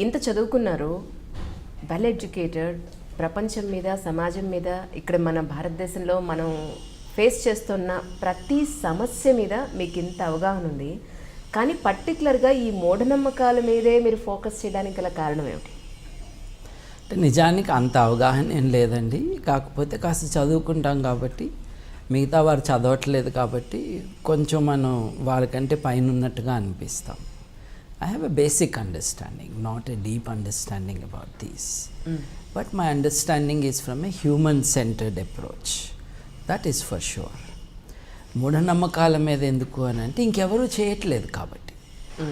ఇంత చదువుకున్నారు, well educated, ప్రపంచం మీద సమాజం మీద ఇక్కడ మన భారతదేశంలో మనం ఫేస్ చేస్తున్న ప్రతి సమస్య మీద మీకు ఇంత అవగాహన ఉంది. కానీ పర్టికులర్గా ఈ మూఢనమ్మకాల మీదే మీరు ఫోకస్ చేయడానికి గల కారణం ఏమిటి? అంటే నిజానికి అంత అవగాహన ఏం లేదండి. కాకపోతే కాస్త చదువుకుంటాం కాబట్టి, మిగతా వారు చదవట్లేదు కాబట్టి కొంచెం మనం వారికంటే పైన ఉన్నట్టుగా అనిపిస్తాం. I have a basic understanding, not a deep understanding about these. But my understanding is from a human-centered approach. That is for sure. మూఢనమ్మకాల మీద ఎందుకు అని అంటే ఇంకెవరూ చేయట్లేదు కాబట్టి.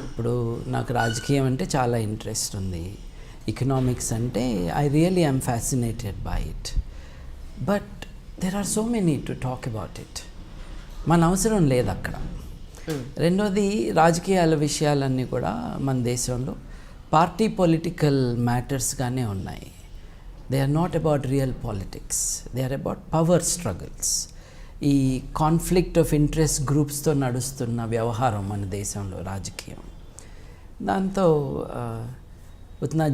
ఇప్పుడు నాకు రాజకీయం అంటే చాలా ఇంట్రెస్ట్ ఉంది, ఎకనామిక్స్ అంటే I really I'm fascinated by it. But there are so many to talk about it. మన అవసరం లేదు అక్కడ. రెండోది, రాజకీయాల విషయాలన్నీ కూడా మన దేశంలో పార్టీ పొలిటికల్ మ్యాటర్స్గానే ఉన్నాయి. They are not about real politics, they are about power struggles. ఈ కాన్ఫ్లిక్ట్ ఆఫ్ ఇంట్రెస్ట్ గ్రూప్స్తో నడుస్తున్న వ్యవహారం మన దేశంలో రాజకీయం. దాంతో ఉतना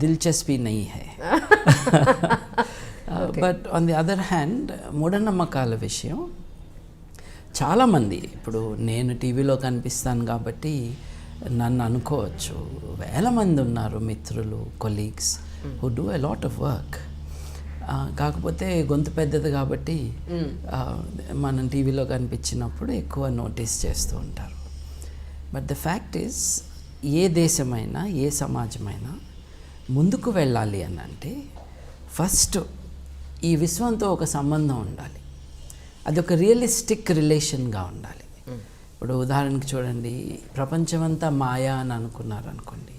దిల్చస్పీ నహీ హై. But on the other hand మూఢనమ్మకాల విషయం చాలామంది, ఇప్పుడు నేను టీవీలో కనిపిస్తాను కాబట్టి నన్ను అనుకోవచ్చు, వేల మంది ఉన్నారు మిత్రులు, colleagues who do a lot of work. కాకపోతే గొంతు పెద్దది కాబట్టి మనం టీవీలో కనిపించినప్పుడు ఎక్కువ నోటీస్ చేస్తూ ఉంటారు. బట్ ద ఫ్యాక్ట్ ఈజ్, ఏ దేశమైనా ఏ సమాజమైనా ముందుకు వెళ్ళాలి అని అంటే ఫస్ట్ ఈ విశ్వంతో ఒక సంబంధం ఉండాలి. అది ఒక రియలిస్టిక్ రిలేషన్గా ఉండాలి. ఇప్పుడు ఉదాహరణకి చూడండి, ప్రపంచమంతా మాయా అని అనుకున్నారనుకోండి,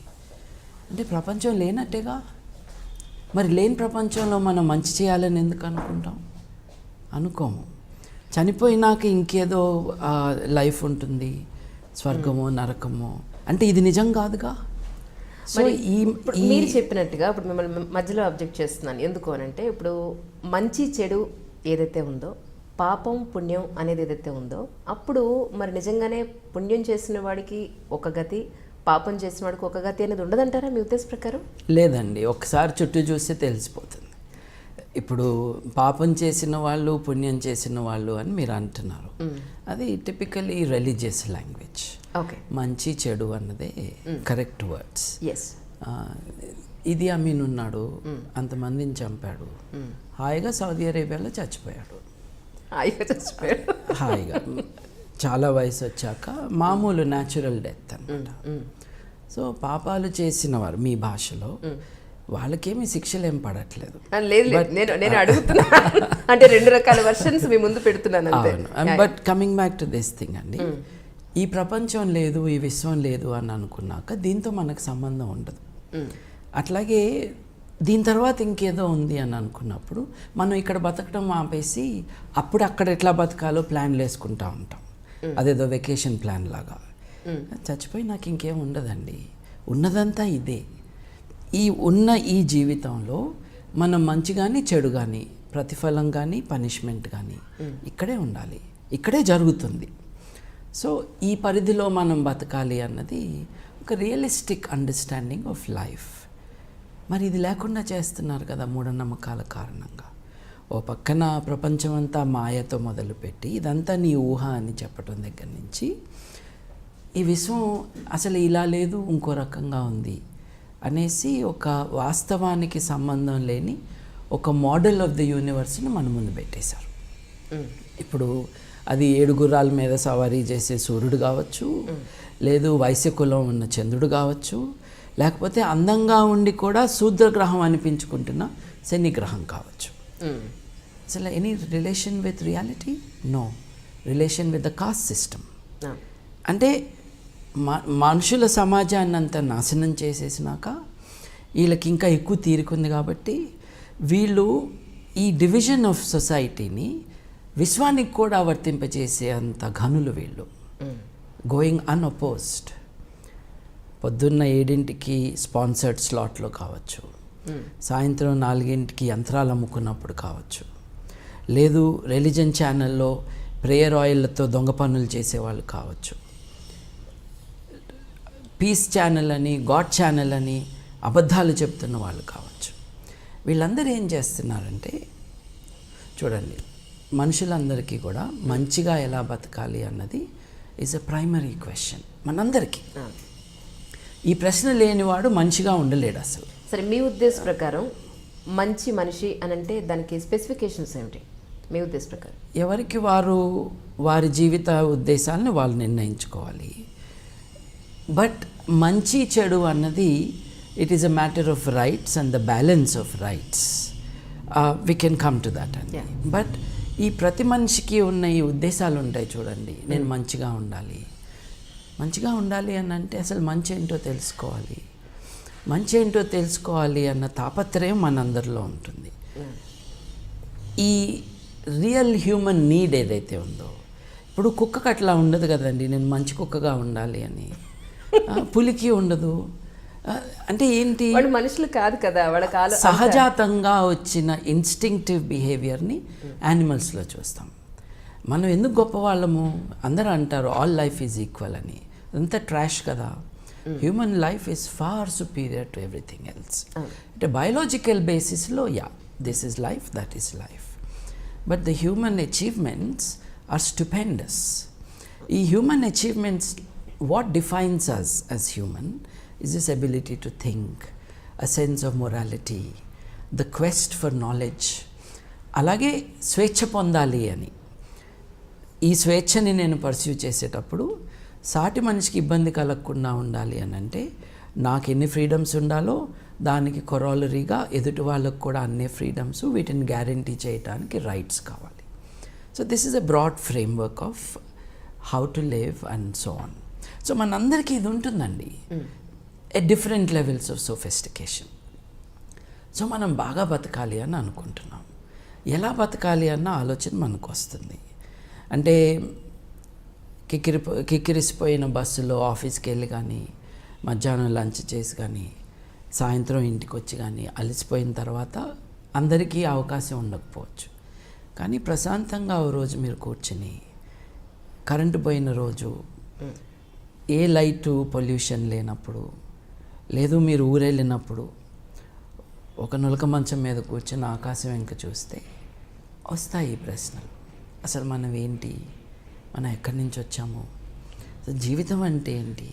అంటే ప్రపంచం లేనట్టేగా. మరి లేని ప్రపంచంలో మనం మంచి చేయాలని ఎందుకు అనుకుంటాం? అనుకోము. చనిపోయినాక ఇంకేదో లైఫ్ ఉంటుంది, స్వర్గమో నరకమో, అంటే ఇది నిజం కాదుగా. సో మీరు చెప్పినట్టుగా ఇప్పుడు మిమ్మల్ని మధ్యలో అబ్జెక్ట్ చేస్తున్నాను. ఎందుకు అనంటే, ఇప్పుడు మంచి చెడు ఏదైతే ఉందో, పాపం పుణ్యం అనేది ఏదైతే ఉందో, అప్పుడు మరి నిజంగానే పుణ్యం చేసిన వాడికి ఒక గతి, పాపం చేసిన వాడికి ఒక గతి అనేది ఉండదంటారా మీ ఉద్దేశ ప్రకారం? లేదండి, ఒకసారి చుట్టూ చూస్తే తెలిసిపోతుంది. ఇప్పుడు పాపం చేసిన వాళ్ళు, పుణ్యం చేసిన వాళ్ళు అని మీరు అంటున్నారు. అది టిపికలీ రిలీజియస్ లాంగ్వేజ్. ఓకే, మంచి చెడు అన్నదే కరెక్ట్ వర్డ్స్. ఎస్. ఇది అమీన్ ఉన్నాడు, అంతమందిని చంపాడు, హాయిగా సౌదీ అరేబియాలో చచ్చిపోయాడు. హాయిగా చాలా వయసు వచ్చాక మామూలు న్యాచురల్ డెత్ అన్నమాట. సో పాపాలు చేసిన వారు మీ భాషలో వాళ్ళకేమీ శిక్షలు ఏం పడట్లేదు. నేను అడుగుతున్నా అంటే రెండు రకాల వర్షన్స్ మీ ముందు పెడుతున్నాను. But coming back to this thing అండి, ఈ ప్రపంచం లేదు, ఈ విశ్వం లేదు అని అనుకున్నాక దీంతో మనకు సంబంధం ఉండదు. అట్లాగే దీని తర్వాత ఇంకేదో ఉంది అని అనుకున్నప్పుడు మనం ఇక్కడ బతకడం ఆపేసి అప్పుడు అక్కడ ఎట్లా బతకాలో ప్లాన్లు వేసుకుంటూ ఉంటాం. అదేదో వెకేషన్ ప్లాన్ లాగా. చచ్చిపోయి నాకు ఇంకేం ఉండదండి, ఉన్నదంతా ఇదే. ఈ జీవితంలో మనం మంచి కానీ చెడు కానీ, ప్రతిఫలం కానీ పనిష్మెంట్ కానీ ఇక్కడే ఉండాలి, ఇక్కడే జరుగుతుంది. సో ఈ పరిధిలో మనం బతకాలి అన్నది ఒక రియలిస్టిక్ అండర్స్టాండింగ్ ఆఫ్ లైఫ్. మరి ఇది లేకుండా చేస్తున్నారు కదా మూఢనమ్మకాల కారణంగా. ఓ పక్కన ప్రపంచమంతా మాయతో మొదలుపెట్టి ఇదంతా నీ ఊహ అని చెప్పడం దగ్గర నుంచి, ఈ విశ్వం అసలు ఇలా లేదు, ఇంకో రకంగా ఉంది అనేసి ఒక వాస్తవానికి సంబంధం లేని ఒక మోడల్ ఆఫ్ ది యూనివర్స్ని మన ముందు పెట్టేశారు. ఇప్పుడు అది 7 గుర్రాల మీద సవారీ చేసే సూర్యుడు కావచ్చు, లేదు వైశ్యకులం ఉన్న చంద్రుడు కావచ్చు, లేకపోతే అందంగా ఉండి కూడా శూద్రగ్రహం అనిపించుకుంటున్న శనిగ్రహం కావచ్చు. అసలు any relation with reality? No. Relation with the caste system. అంటే మనుషుల సమాజాన్ని అంతా నాశనం చేసేసినాక వీళ్ళకి ఇంకా ఎక్కువ తీరుకుంది కాబట్టి వీళ్ళు ఈ డివిజన్ ఆఫ్ సొసైటీని విశ్వానికి కూడా వర్తింపజేసే అంత ఘనులు వీళ్ళు. Going unopposed. పొద్దున్న 7ంటికి స్పాన్సర్డ్ స్లాట్లో కావచ్చు, సాయంత్రం 4ంటికి యంత్రాలు అమ్ముకున్నప్పుడు కావచ్చు, లేదు రిలీజన్ ఛానల్లో ప్రేయర్ ఆయిల్లతో దొంగ పనులు చేసేవాళ్ళు కావచ్చు, పీస్ ఛానల్ అని, గాడ్ ఛానల్ అని అబద్ధాలు చెప్తున్న వాళ్ళు కావచ్చు. వీళ్ళందరూ ఏం చేస్తున్నారంటే, చూడండి, మనుషులందరికీ కూడా మంచిగా ఎలా బతకాలి అన్నది ఈజ్ ఎ ప్రైమరీ క్వశ్చన్ మనందరికీ. ఈ ప్రశ్న లేనివాడు మంచిగా ఉండలేడు అసలు. సరే, మీ ఉద్దేశ ప్రకారం మంచి మనిషి అని అంటే దానికి స్పెసిఫికేషన్స్ ఏమిటి మీ ఉద్దేశ ప్రకారం? ఎవరికి వారు వారి జీవిత ఉద్దేశాలను వాళ్ళు నిర్ణయించుకోవాలి. బట్ మంచి చెడు అన్నది it is a matter of rights and the balance of rights. We can come to that అండి. బట్ ఈ ప్రతి మనిషికి ఉన్న ఈ ఉద్దేశాలు ఉంటాయి చూడండి. నేను మంచిగా ఉండాలి అని అంటే అసలు మంచి ఏంటో తెలుసుకోవాలి. మంచి ఏంటో తెలుసుకోవాలి అన్న తాపత్రయం మనందరిలో ఉంటుంది. ఈ రియల్ హ్యూమన్ నీడ్ ఏదైతే ఉందో, ఇప్పుడు కుక్కకు అట్లా ఉండదు కదండి, నేను మంచి కుక్కగా ఉండాలి అని. పులికి ఉండదు. అంటే ఏంటి, వాళ్ళు మనుషులు కాదు కదా, వాళ్ళకి సహజాతంగా వచ్చిన ఇన్స్టింక్టివ్ బిహేవియర్ని యానిమల్స్లో చూస్తాం. మనం ఎందుకు గొప్పవాళ్ళము? అందరూ అంటారు ఆల్ లైఫ్ ఈజ్ ఈక్వల్ అని. అంతా ట్రాష్ కదా. Human life is far superior to everything else. అంటే బయాలజికల్ బేసిస్లో this is life, that is life. But the human achievements are stupendous. ఈ human achievements, what defines us as human is this ability to think, a sense of morality, the quest for knowledge. అలాగే స్వేచ్ఛ పొందాలి అని. ఈ స్వేచ్ఛని నేను pursue చేసేటప్పుడు సాటి మనిషికి ఇబ్బంది కలగకుండా ఉండాలి అని అంటే నాకు ఎన్ని ఫ్రీడమ్స్ ఉండాలో దానికి కొరాలరీగా ఎదుటి వాళ్ళకు కూడా అన్ని ఫ్రీడమ్స్, వీటిని గ్యారంటీ చేయడానికి రైట్స్ కావాలి. So this is a broad framework of how to live and so on. So మనందరికీ ఇది ఉంటుందండి, at different levels of sophistication. So మనం బాగా బతకాలి అని అనుకుంటున్నాం. ఎలా బతకాలి అన్న ఆలోచన మనకు వస్తుంది. అంటే కిక్కిరిసిపోయిన బస్సులో ఆఫీస్కి వెళ్ళి కానీ, మధ్యాహ్నం లంచ్ చేసి కానీ, సాయంత్రం ఇంటికి వచ్చి కానీ అలసిపోయిన తర్వాత అందరికీ అవకాశం ఉండకపోవచ్చు. కానీ ప్రశాంతంగా ఓ రోజు మీరు కూర్చుని, కరెంటు పోయిన రోజు, ఏ లైటు పొల్యూషన్ లేనప్పుడు, లేదు మీరు ఊరెళ్ళినప్పుడు ఒక నులక మంచం మీద కూర్చొని ఆకాశం వెంక చూస్తే వస్తాయి ఈ ప్రశ్నలు. అసలు మనం ఏంటి, మనం ఎక్కడి నుంచి వచ్చాము, జీవితం అంటే ఏంటి,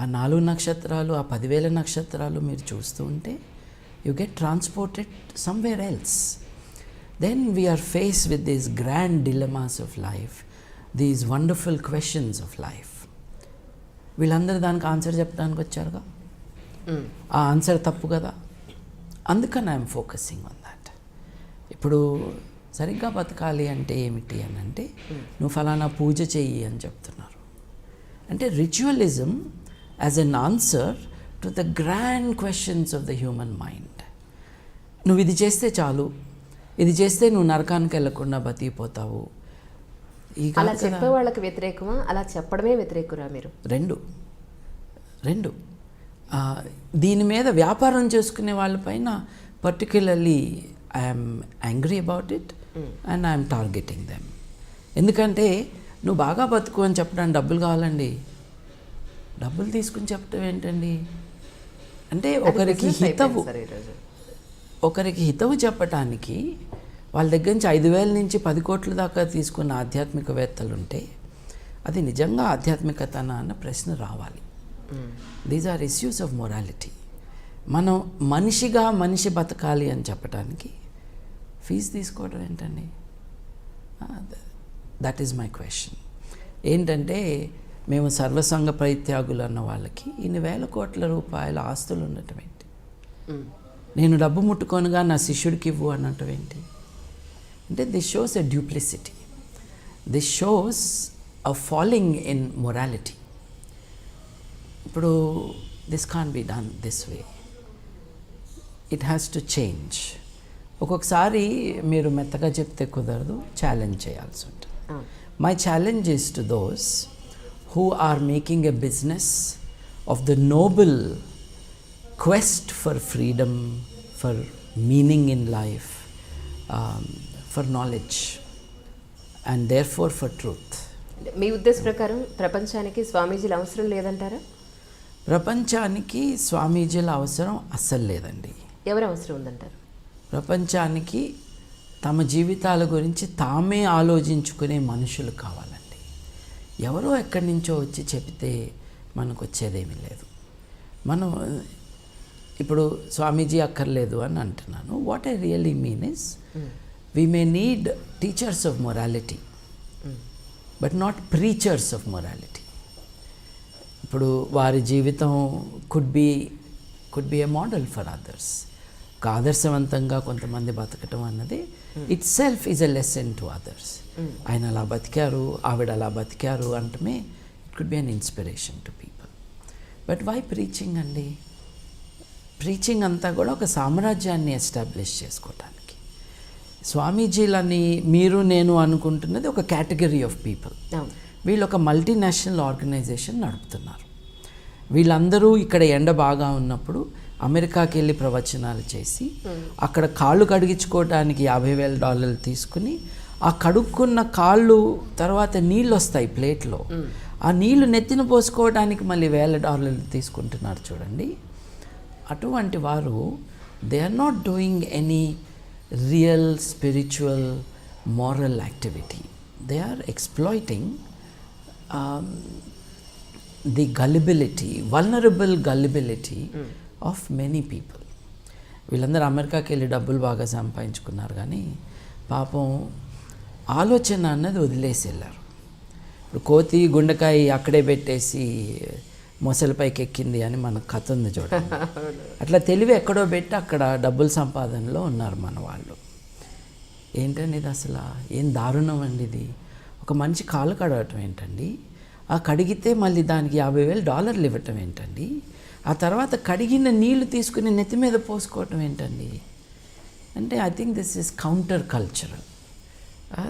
ఆ 4 నక్షత్రాలు, ఆ 10,000 నక్షత్రాలు మీరు చూస్తూ ఉంటే you get transported somewhere else. Then we are face with these grand dilemmas of life, these wonderful questions of life. వీళ్ళందరూ దానికి ఆన్సర్ చెప్పడానికి వచ్చారుగా. ఆ ఆన్సర్ తప్పు కదా. అందుకని ఐఎమ్ ఫోకసింగ్ ఆన్ దాట్. ఇప్పుడు సరిగ్గా బతకాలి అంటే ఏమిటి అని అంటే, నువ్వు ఫలానా పూజ చెయ్యి అని చెప్తున్నారు. అంటే ritualism as an answer to the grand questions of the human mind. నువ్వు ఇది చేస్తే చాలు, ఇది చేస్తే నువ్వు నరకానికి వెళ్లకుండా బతికిపోతావు. అలా చెప్పే వాళ్ళకి వ్యతిరేకమా, అలా చెప్పడమే వ్యతిరేకురా మీరు? రెండు. దీని మీద వ్యాపారం చేసుకునే వాళ్ళపైన particularly I'm angry about it and I'm targeting them. ఎందుకంటే నువ్వు బాగా బతుకు అని చెప్పడానికి డబ్బులు కావాలండి. డబ్బులు తీసుకుని చెప్పడం ఏంటండి? అంటే ఒకరికి హితవు చెప్పటానికి వాళ్ళ దగ్గర నుంచి 5,000 నుంచి 10 కోట్ల దాకా తీసుకున్న ఆధ్యాత్మికవేత్తలు ఉంటే అది నిజంగా ఆధ్యాత్మికతనా అన్న ప్రశ్న రావాలి. These are issues of morality. మనం మనిషి బతకాలి అని చెప్పడానికి ఫీజు తీసుకోవడం ఏంటండి? That is my question. ఏంటంటే మేము సర్వసంగ పరిత్యాగులు అన్న వాళ్ళకి ఇన్ని వేల కోట్ల రూపాయల ఆస్తులు ఉండటం ఏంటి? నేను డబ్బు ముట్టుకొనగా నా శిష్యుడికి ఇవ్వు అనటం ఏంటి? అంటే this shows a duplicity. This shows a falling in morality. ఇప్పుడు this can be done this way. It has to change. ఒక్కొక్కసారి మీరు మెత్తగా చెప్తే కుదరదు, ఛాలెంజ్ చేయాల్సి ఉంటుంది. My challenge is to those who are making a business of the noble quest for freedom, for meaning in life, for knowledge, and therefore for truth. మీ ఉద్దేశ ప్రకారం ప్రపంచానికి స్వామీజీల అవసరం లేదంటారా? ప్రపంచానికి స్వామీజీల అవసరం అస్సలు లేదండి. ఎవరు అవసరం ఉందంటారు? ప్రపంచానికి తమ జీవితాల గురించి తామే ఆలోచించుకునే మనుషులు కావాలండి. ఎవరో ఎక్కడి నుంచో వచ్చి చెబితే మనకు వచ్చేదేమీ లేదు. మనం ఇప్పుడు స్వామీజీ అక్కర్లేదు అని అంటున్నాను. What I really mean is we may need teachers of morality but not preachers of morality. ఇప్పుడు వారి జీవితం could be a model for others. ఒక ఆదర్శవంతంగా కొంతమంది బతకటం అన్నది itself is a lesson to others. ఆయన అలా బతికారు, ఆవిడ అలా బతికారు అంటమే it could be an inspiration to people. But why preaching అండి? ప్రీచింగ్ అంతా కూడా ఒక సామ్రాజ్యాన్ని ఎస్టాబ్లిష్ చేసుకోవటానికి. స్వామీజీలని మీరు నేను అనుకుంటున్నది ఒక కేటగిరీ ఆఫ్ పీపుల్. వీళ్ళు ఒక మల్టీనేషనల్ ఆర్గనైజేషన్ నడుపుతున్నారు. వీళ్ళందరూ ఇక్కడ ఎండ బాగా ఉన్నప్పుడు అమెరికాకి వెళ్ళి ప్రవచనాలు చేసి అక్కడ కాళ్ళు కడిగించుకోవడానికి $50,000 తీసుకుని ఆ కడుక్కున్న కాళ్ళు తర్వాత నీళ్ళు వస్తాయి ప్లేట్లో, ఆ నీళ్లు నెత్తిన పోసుకోవడానికి మళ్ళీ $1,000 తీసుకుంటున్నారు చూడండి. అటువంటి వారు they are not doing any real spiritual moral activity. They are exploiting the gullibility, vulnerable gullibility of many people. వీళ్ళందరూ అమెరికాకి వెళ్ళి డబ్బులు బాగా సంపాదించుకున్నారు కానీ పాపం ఆలోచన అన్నది వదిలేసి వెళ్ళారు. ఇప్పుడు కోతి గుండెకాయ అక్కడే పెట్టేసి మొసలిపైకి ఎక్కింది అని మనకు కథ ఉంది చూడండి. అట్లా తెలివి ఎక్కడో పెట్టి అక్కడ డబ్బుల సంపాదనలో ఉన్నారు మన వాళ్ళు. ఏంటండి ఇది అసలు? ఏం దారుణం అండి ఇది. ఒక మనిషి కాళ్ళు కడగటం ఏంటండి? ఆ కడిగితే మళ్ళీ దానికి $50,000 ఇవ్వటం ఏంటండి? ఆ తర్వాత కడిగిన నీళ్లు తీసుకుని నెత్తి మీద పోసుకోవటం ఏంటండి? అంటే I think this is counter cultural.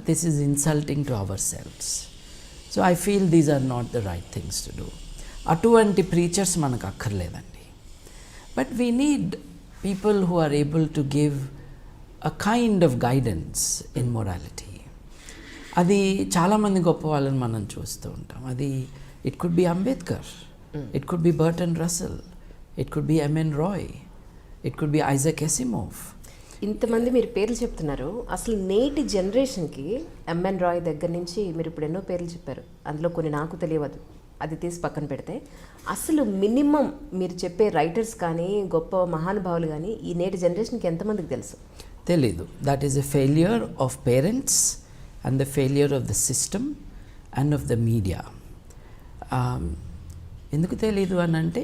This is insulting to ourselves. So I feel these are not the right things to do. అటువంటి ప్రీచర్స్ మనకు అక్కర్లేదండి. But we need people who are able to give a kind of guidance in morality. అది చాలామంది గొప్ప వాళ్ళని మనం చూస్తూ ఉంటాం. అది it could be Ambedkar, it could be Bertrand Russell, it could be M.N. Roy, it could B Isaac Asimov. ఇంతమంది మీరు పేర్లు చెప్తున్నారు. అసలు నేటి జనరేషన్కి M.N. రాయ్ దగ్గర నుంచి మీరు ఇప్పుడు ఎన్నో పేర్లు చెప్పారు, అందులో కొన్ని నాకు తెలియదు, అది తీసి పక్కన పెడితే అసలు మినిమం మీరు చెప్పే రైటర్స్ కానీ గొప్ప మహానుభావులు కానీ ఈ నేటి జనరేషన్కి ఎంతమందికి తెలుసు? తెలీదు. That is a failure of parents and the failure of the system and of the media. ఎందుకు తెలీదు అని అంటే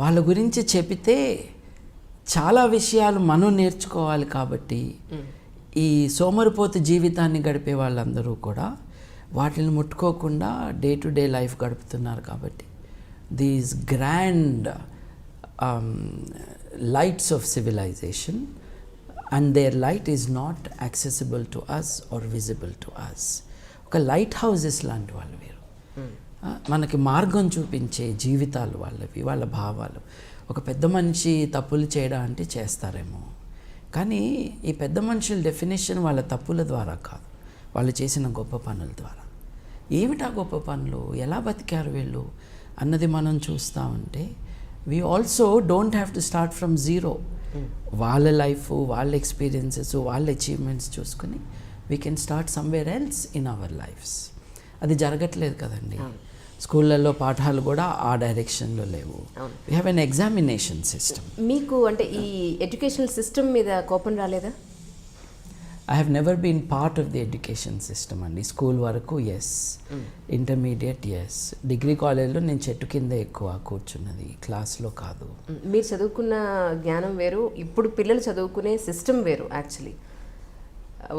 వాళ్ళ గురించి చెబితే చాలా విషయాలు మనం నేర్చుకోవాలి కాబట్టి ఈ సోమరిపోతు జీవితాన్ని గడిపే వాళ్ళందరూ కూడా వాటిని ముట్టుకోకుండా డే టు డే లైఫ్ గడుపుతున్నారు. కాబట్టి these grand lights of civilisation and their light is not accessible to us or visible to us. ఒక లైట్ హౌసెస్ లాంటి వాళ్ళు వీరు. మనకి మార్గం చూపించే జీవితాలు వాళ్ళవి, వాళ్ళ భావాలు. ఒక పెద్ద మనిషి తప్పులు చేయడం అంటే చేస్తారేమో, కానీ ఈ పెద్ద మనుషుల డెఫినేషన్ వాళ్ళ తప్పుల ద్వారా కాదు, వాళ్ళు చేసిన గొప్ప పనుల ద్వారా. ఏమిటా గొప్ప పనులు, ఎలా బతికారు వీళ్ళు అన్నది మనం చూస్తూ ఉంటే we also don't have to start from zero. వాళ్ళ లైఫ్, వాళ్ళ ఎక్స్పీరియన్సెస్, వాళ్ళ అచీవ్మెంట్స్ చూసుకుని we can start somewhere else in our lives. అది జరగట్లేదు కదండి. స్కూళ్ళల్లో పాఠాలు కూడా ఆ డైరెక్షన్లో లేవు. We have an examination system. మీకు అంటే ఈ ఎడ్యుకేషనల్ సిస్టమ్ మీద కోపం రాలేదా? I have never been part of the education system అండి. స్కూల్ వరకు ఎస్, ఇంటర్మీడియట్ ఎస్, డిగ్రీ కాలేజ్లో నేను చెట్టు కింద ఎక్కువ కూర్చున్నది, క్లాస్లో కాదు. మీరు చదువుకున్న జ్ఞానం వేరు, ఇప్పుడు పిల్లలు చదువుకునే సిస్టమ్ వేరు. యాక్చువల్లీ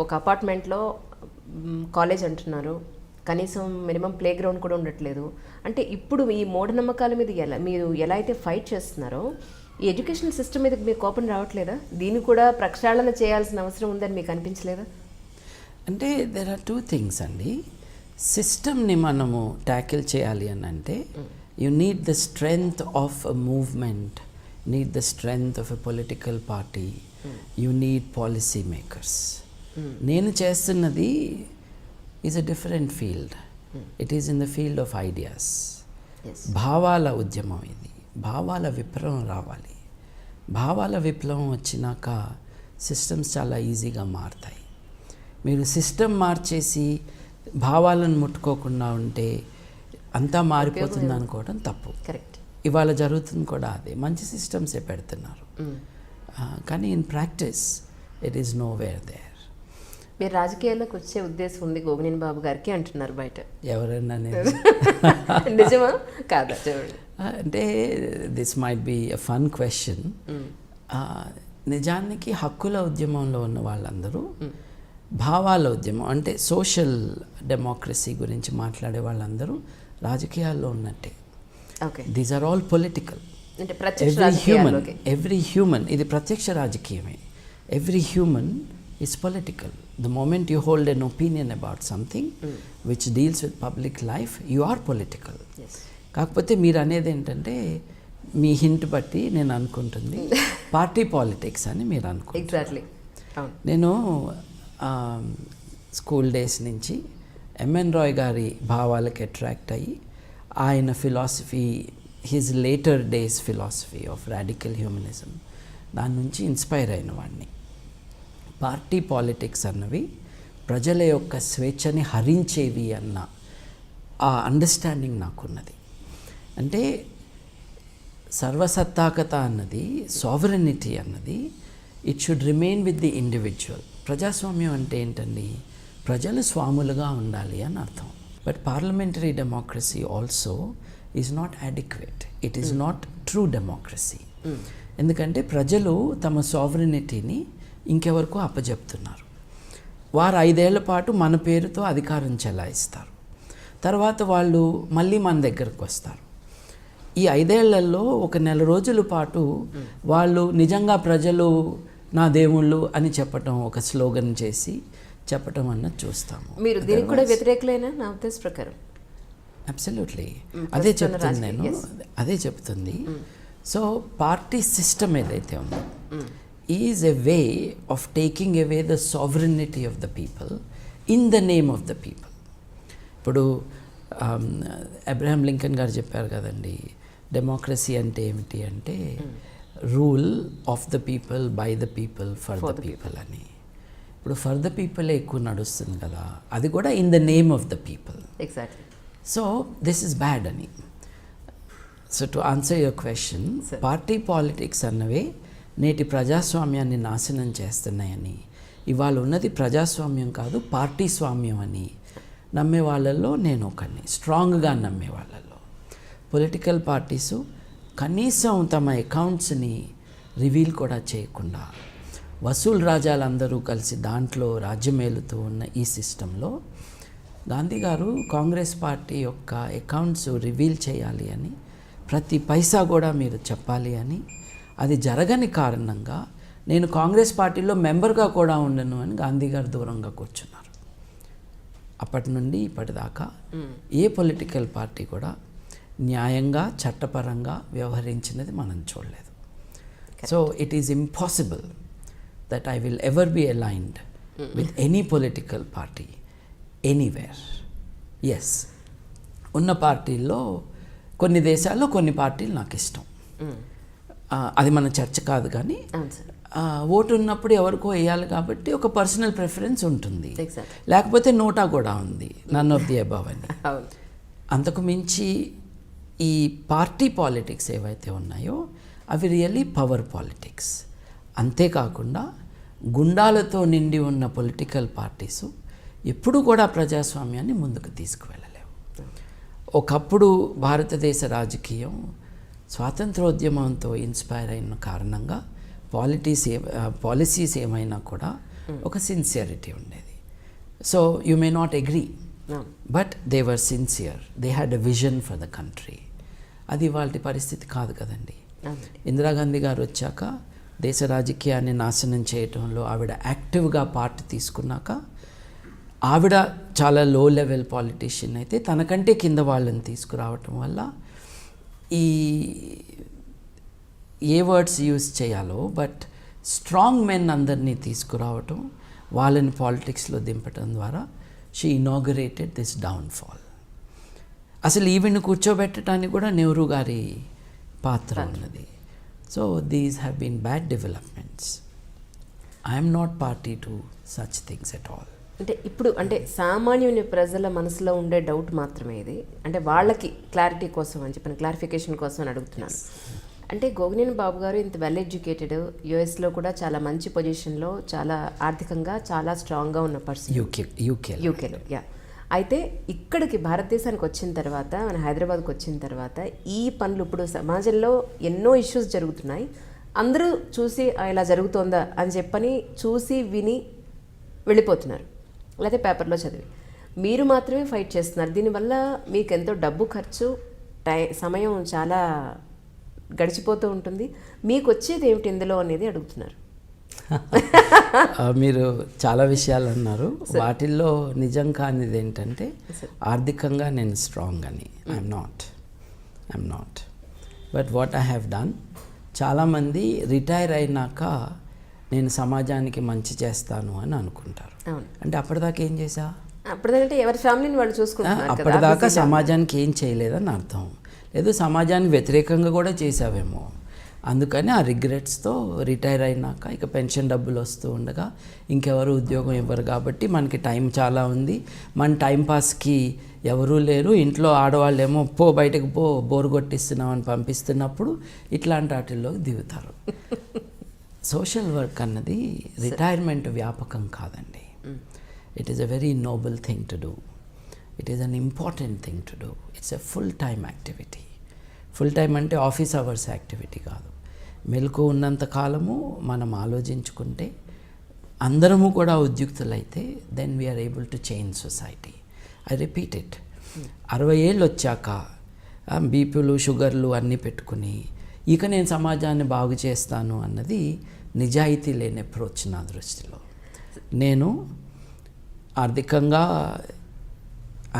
ఒక అపార్ట్మెంట్లో కాలేజ్ అంటున్నారు, కనీసం మినిమం ప్లే గ్రౌండ్ కూడా ఉండట్లేదు. అంటే ఇప్పుడు ఈ మూఢనమ్మకాల మీద మీరు ఎలా అయితే ఫైట్ చేస్తున్నారో ఈ ఎడ్యుకేషన్ సిస్టమ్ మీద మీకు కోపం రావట్లేదా? దీన్ని కూడా ప్రక్షాళన చేయాల్సిన అవసరం ఉందని మీకు అనిపించలేదా? అంటే దెర్ ఆర్ 2 things అండి. సిస్టమ్ని మనము ట్యాకిల్ చేయాలి అని అంటే you need the strength of a movement, need the strength of a political party, you need policy makers. నేను చేస్తున్నది is a different field. It is in the field of ideas. భావాల ఉద్యమం ఇది, భావాల విప్లవం రావాలి. భావాల విప్లవం వచ్చినాక సిస్టమ్స్ చాలా ఈజీగా మారుతాయి. మీరు సిస్టమ్ మార్చేసి భావాలను ముట్టుకోకుండా ఉంటే అంతా మారిపోతుంది అనుకోవడం తప్పు. కరెక్ట్. ఇవాళ జరుగుతుంది కూడా అదే. మంచి సిస్టమ్సే పెడుతున్నారు, కానీ in practice it is nowhere there. మీరు రాజకీయాల్లోకి వచ్చే ఉద్దేశం ఉంది గోవినేని బాబు గారికి అంటున్నారు బయట. ఎవరైనా నిజమా కాదా చూడండి. అంటే this might be a fun question. నిజానికి హక్కుల ఉద్యమంలో ఉన్న వాళ్ళందరూ భావాల ఉద్యమం అంటే సోషల్ డెమోక్రసీ గురించి మాట్లాడే వాళ్ళందరూ రాజకీయాల్లో ఉన్నట్టే. Okay. These are all political. అంటే ప్రత్యక్ష ఎవ్రీ హ్యూమన్ ఇది ప్రత్యక్ష రాజకీయమే. Every human is political. The moment you hold an opinion about something which deals with public life, you are political. Yes. కాకపోతే మీరు అనేది ఏంటంటే మీ హింట్ బట్టి నేను అనుకుంటుంది పార్టీ పాలిటిక్స్ అని మీరు అనుకుంటారు. ఎగ్జాక్ట్లీ. నేను స్కూల్ డేస్ నుంచి ఎంఎన్ రాయ్ గారి భావాలకు అట్రాక్ట్ అయ్యి ఆయన philosophy, his later days philosophy of radical humanism, దాని నుంచి ఇన్స్పైర్ అయిన వాడిని. పార్టీ పాలిటిక్స్ అన్నవి ప్రజల యొక్క స్వేచ్ఛని హరించేవి అన్న ఆ అండర్స్టాండింగ్ నాకున్నది. అంటే సర్వసత్తాకత అన్నది, సావరెనిటీ అన్నది it should remain with the individual. ప్రజాస్వామ్యం అంటే ఏంటండి? ప్రజలు స్వాములుగా ఉండాలి అని అర్థం. But parliamentary democracy also is not adequate. It is not true democracy. ఎందుకంటే ప్రజలు తమ సావరెనిటీని ఇంకెవరికో అప్పజెప్తున్నారు. వారు 5 ఏళ్ల పాటు మన పేరుతో అధికారం చెలాయిస్తారు. తర్వాత వాళ్ళు మళ్ళీ మన దగ్గరకు వస్తారు. ఈ 5 ఏళ్లలో ఒక నెల రోజుల పాటు వాళ్ళు నిజంగా ప్రజలు నా దేవుళ్ళు అని చెప్పటం, ఒక స్లోగన్ చేసి చెప్పటం అన్నది చూస్తాము. మీరు దీనికి కూడా వ్యతిరేకులైనా నా ఉద్దేశ ప్రకారం? అబ్సల్యూట్లీ. అదే చెప్తుంది నేను, అదే చెప్తుంది. సో పార్టీ సిస్టమ్ ఏదైతే ఉందో is a way of taking away the sovereignty of the people in the name of the people. ఇప్పుడు అబ్రహాం లింకన్ గారు చెప్పారు కదండి, డెమోక్రసీ అంటే ఏమిటి అంటే rule of the people, by the people, for the people అని. ఇప్పుడు ఫర్ ద పీపుల్ ఎక్కువ నడుస్తుంది కదా, అది కూడా in the name of the people. Exactly. So this is bad అని. So to answer your question, party politics అన్నవే నేటి ప్రజాస్వామ్యాన్ని నాశనం చేస్తున్నాయని, ఇవాళ ఉన్నది ప్రజాస్వామ్యం కాదు పార్టీ స్వామ్యం అని నమ్మే వాళ్ళల్లో నేను ఒకరిని, స్ట్రాంగ్గా నమ్మే వాళ్ళల్లో. పొలిటికల్ పార్టీసు కనీసం తమ అకౌంట్స్ని రివీల్ కూడా చేయకుండా వసూలు రాజాలందరూ కలిసి దాంట్లో రాజ్యమేలుతూ ఉన్న ఈ సిస్టంలో గాంధీ గారు కాంగ్రెస్ పార్టీ యొక్క అకౌంట్స్ రివీల్ చేయాలి అని, ప్రతి పైసా కూడా మీరు చెప్పాలి అని, అది జరగని కారణంగా నేను కాంగ్రెస్ పార్టీలో మెంబర్గా కూడా ఉండను అని గాంధీ గారు దూరంగా కూర్చున్నారు. అప్పటి నుండి ఇప్పటిదాకా ఏ పొలిటికల్ పార్టీ కూడా న్యాయంగా, చట్టపరంగా వ్యవహరించినది మనం చూడలేదు. So it is impossible that I will ever be aligned with any political party anywhere. Yes, ఉన్న పార్టీల్లో కొన్ని దేశాల్లో కొన్ని పార్టీలు నాకు ఇష్టం. అది మన చర్చ కాదు, కానీ ఓటు ఉన్నప్పుడు ఎవరికో వేయాలి కాబట్టి ఒక పర్సనల్ ప్రిఫరెన్స్ ఉంటుంది. లేకపోతే నోటా కూడా ఉంది, నన్ ఆఫ్ ది అబవ్ అని. అంతకు మించి ఈ పార్టీ పాలిటిక్స్ ఏవైతే ఉన్నాయో అవి రియల్లీ పవర్ పాలిటిక్స్. అంతేకాకుండా గుండాలతో నిండి ఉన్న పొలిటికల్ పార్టీస్ ఎప్పుడు కూడా ప్రజాస్వామ్యాన్ని ముందుకు తీసుకువెళ్ళలేవు. ఒకప్పుడు భారతదేశ రాజకీయం స్వాతంత్రోద్యమంతో ఇన్స్పైర్ అయిన కారణంగా పాలసీస్ ఏమైనా కూడా ఒక సిన్సియరిటీ ఉండేది. So you may not agree, but they were sincere, they had a vision for the country. అది వాళ్ళ పరిస్థితి కాదు కదండి. ఇందిరాగాంధీ గారు వచ్చాక దేశ రాజకీయాన్ని నాశనం చేయటంలో ఆవిడ యాక్టివ్గా పార్ట్ తీసుకున్నాక, ఆవిడ చాలా లో లెవెల్ పాలిటీషియన్ అయితే తనకంటే కింద వాళ్ళని తీసుకురావటం వల్ల ఈ ఏ వర్డ్స్ యూజ్ చేయాలో బట్ స్ట్రాంగ్ మెన్ అందరినీ తీసుకురావటం, వాళ్ళని పాలిటిక్స్లో దింపటం ద్వారా షీ ఇనాగరేటెడ్ దిస్ డౌన్ఫాల్. అసలు ఈవిని కూర్చోబెట్టడానికి కూడా నెహ్రూ గారి పాత్ర ఉన్నది. So these have been bad developments. I'm not party to such things at all. అంటే ఇప్పుడు అంటే సామాన్యుని ప్రజల మనసులో ఉండే డౌట్ మాత్రమే ఇది. అంటే వాళ్ళకి క్లారిటీ కోసం అని చెప్పిన క్లారిఫికేషన్ కోసం అని అడుగుతున్నాను. అంటే గోగినేని బాబు గారు ఇంత వెల్ ఎడ్యుకేటెడ్, యుఎస్లో కూడా చాలా మంచి పొజిషన్లో, చాలా ఆర్థికంగా చాలా స్ట్రాంగ్గా ఉన్న పర్సన్ యూకేలో. యా. అయితే ఇక్కడికి భారతదేశానికి వచ్చిన తర్వాత, మన హైదరాబాద్కి వచ్చిన తర్వాత ఈ పనులు ఇప్పుడు సమాజంలో ఎన్నో ఇష్యూస్ జరుగుతున్నాయి. అందరూ చూసి ఇలా జరుగుతోందా అని చెప్పని చూసి విని వెళ్ళిపోతున్నారు, లేకపోతే పేపర్లో చదివి. మీరు మాత్రమే ఫైట్ చేస్తున్నారు. దీనివల్ల మీకు ఎంతో డబ్బు ఖర్చు, సమయం చాలా గడిచిపోతూ ఉంటుంది. మీకు వచ్చేది ఏమిటి ఇందులో అనేది అడుగుతున్నారు. మీరు చాలా విషయాలు అన్నారు. వాటిల్లో నిజం కానిది ఏంటంటే ఆర్థికంగా నేను స్ట్రాంగ్ అని. I'm not. But what I have done, చాలామంది రిటైర్ అయినాక నేను సమాజానికి మంచి చేస్తాను అని అనుకుంటారు. అంటే అప్పటిదాకా ఏం చేశా? అప్పటిదాకా ఎవరి ఫ్యామిలీని వాళ్ళు చూసుకుంటున్నారు. అప్పటిదాకా సమాజానికి ఏం చేయలేదని అర్థం. లేదు, సమాజానికి వ్యతిరేకంగా కూడా చేసావేమో. అందుకని ఆ రిగ్రెట్స్తో రిటైర్ అయినాక ఇక పెన్షన్ డబ్బులు వస్తూ ఉండగా ఇంకెవరు ఉద్యోగం ఇవ్వరు కాబట్టి మనకి టైం చాలా ఉంది, మన టైంపాస్కి ఎవరూ లేరు, ఇంట్లో ఆడవాళ్ళేమో బయటకు బోరు కొట్టిస్తున్నాం అని పంపిస్తున్నప్పుడు ఇట్లాంటి వాటిల్లోకి దిగుతారు. సోషల్ వర్క్ అన్నది రిటైర్మెంట్ వ్యాపకం కాదండి. It is a very noble thing to do. It is an important thing to do. It's a full time activity. Full time అంటే ఆఫీస్ అవర్స్ యాక్టివిటీ కాదు. మెలకు ఉన్నంత కాలము మనం ఆలోచించుకుంటే, అందరము కూడా ఉద్యుక్తులైతే, then we are able to change society. I repeat it. 60 ఏళ్ళు వచ్చాక బీపీలు షుగర్లు అన్నీ పెట్టుకుని ఇక నేను సమాజాన్ని బాగు చేస్తాను అన్నది నిజాయితీ లేని అప్రోచ్ నా దృష్టిలో. నేను ఆర్థికంగా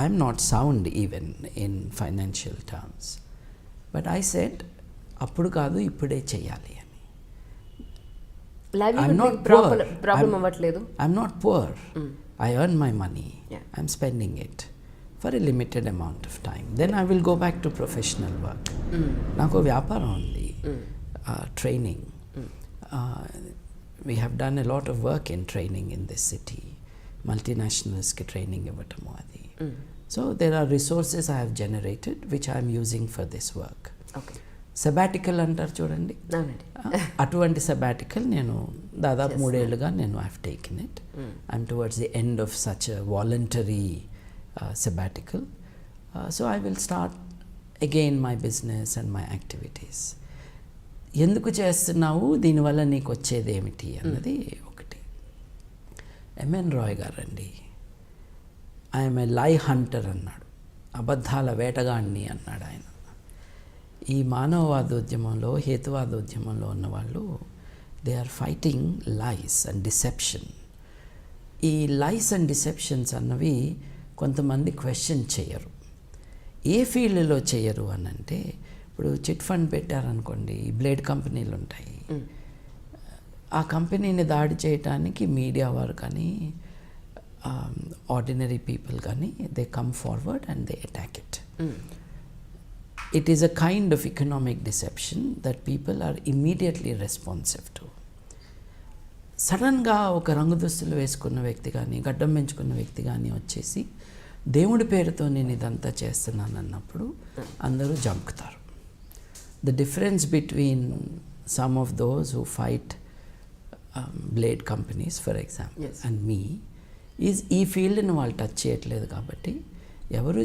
I'm not sound even in financial terms. But I said అప్పుడు కాదు ఇప్పుడే చేయాలి అని. I'm not poor. I earn my money. I'm spending it for a limited amount of time. Then I will go back to professional work. నాకు వ్యాపారం ఉంది, training. We have done a lot of work in training in this city. మల్టీనేషనల్స్కి training ఇవ్వటము అది. So there are resources I have generated which I am using for this work. Okay. Sabbatical అంటారు చూడండి, అటువంటి sabbatical నేను దాదాపు 3 ఏళ్ళుగా నేను I have taken it. I'm towards the end of such a voluntary sabbatical. So I will start again my business and my activities. ఎందుకు చేస్తున్నావు, దీనివల్ల నీకు వచ్చేది ఏమిటి అన్నది ఒకటి. ఎంఎన్ రాయ్ గారు అండి, ఐఎమ్ ఏ లై హంటర్ అన్నాడు, అబద్ధాల వేటగాడిని అన్నాడు ఆయన. ఈ మానవవాదోద్యమంలో, హేతువాదోద్యమంలో ఉన్నవాళ్ళు they are fighting lies and deception. ఈ లైస్ అండ్ డిసెప్షన్స్ అన్నవి కొంతమంది క్వశ్చన్ చేయరు. ఏ ఫీల్డ్లో చేయరు అని అంటే, ఇప్పుడు చిట్ ఫండ్ పెట్టారనుకోండి, బ్లేడ్ కంపెనీలు ఉంటాయి. ఆ కంపెనీని దాడి చేయటానికి మీడియా వారు కానీ ordinary people కానీ they come forward and they attack it. It is a kind of economic deception that people are immediately responsive to. సడన్గా ఒక రంగు దుస్తులు వేసుకున్న వ్యక్తి కానీ, గడ్డం పెంచుకున్న వ్యక్తి కానీ వచ్చేసి దేవుడి పేరుతో నేను ఇదంతా చేస్తున్నాను అన్నప్పుడు అందరూ జంకుతారు. The difference between some of those who fight blade companies for example and me ఈ ఫీల్డ్ని వాళ్ళు టచ్ చేయట్లేదు కాబట్టి ఎవరు